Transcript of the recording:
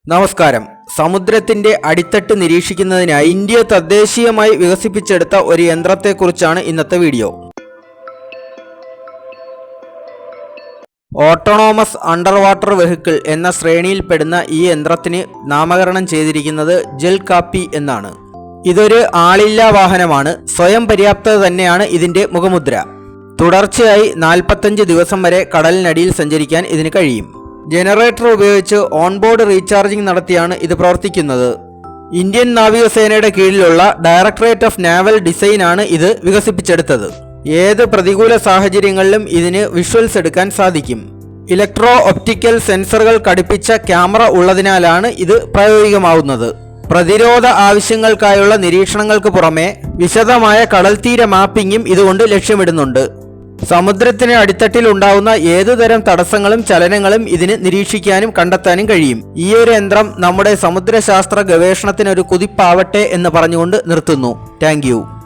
നമസ്കാരം. സമുദ്രത്തിന്റെ അടിത്തട്ട് നിരീക്ഷിക്കുന്നതിനായി ഇന്ത്യ തദ്ദേശീയമായി വികസിപ്പിച്ചെടുത്ത ഒരു യന്ത്രത്തെക്കുറിച്ചാണ് ഇന്നത്തെ video. Autonomous under water vehicle എന്ന ശ്രേണിയിൽപ്പെടുന്ന ഈ യന്ത്രത്തിന് നാമകരണം ചെയ്തിരിക്കുന്നത് ജൽ കാപ്പി എന്നാണ്. ഇതൊരു ആളില്ലാ വാഹനമാണ്. സ്വയം പര്യാപ്തത തന്നെയാണ് ഇതിന്റെ മുഖമുദ്ര. തുടർച്ചയായി 45 ദിവസം വരെ കടലിനടിയിൽ സഞ്ചരിക്കാൻ ഇതിന് കഴിയും. ജനറേറ്റർ ഉപയോഗിച്ച് ഓൺബോർഡ് റീചാർജിംഗ് നടത്തിയാണ് ഇത് പ്രവർത്തിക്കുന്നത്. ഇന്ത്യൻ നാവികസേനയുടെ കീഴിലുള്ള ഡയറക്ടറേറ്റ് ഓഫ് നാവൽ ഡിസൈൻ ആണ് ഇത് വികസിപ്പിച്ചെടുത്തത്. ഏത് പ്രതികൂല സാഹചര്യങ്ങളിലും ഇതിന് വിഷ്വൽസ് എടുക്കാൻ സാധിക്കും. ഇലക്ട്രോ ഒപ്റ്റിക്കൽ സെൻസറുകൾ ഘടിപ്പിച്ച ക്യാമറ ഉള്ളതിനാലാണ് ഇത് പ്രായോഗികമാവുന്നത്. പ്രതിരോധ ആവശ്യങ്ങൾക്കായുള്ള നിരീക്ഷണങ്ങൾക്ക് പുറമെ വിശദമായ കടൽത്തീര മാപ്പിംഗും ഇതുകൊണ്ട് ലക്ഷ്യമിടുന്നുണ്ട്. സമുദ്രത്തിന് അടിത്തട്ടിൽ ഉണ്ടാവുന്ന ഏതുതരം തടസ്സങ്ങളും ചലനങ്ങളും ഇതിന് നിരീക്ഷിക്കാനും കണ്ടെത്താനും കഴിയും. ഈ ഒരു യന്ത്രം നമ്മുടെ സമുദ്രശാസ്ത്ര ഗവേഷണത്തിനൊരു കുതിപ്പാവട്ടെ എന്ന് പറഞ്ഞുകൊണ്ട് നിർത്തുന്നു. Thank you.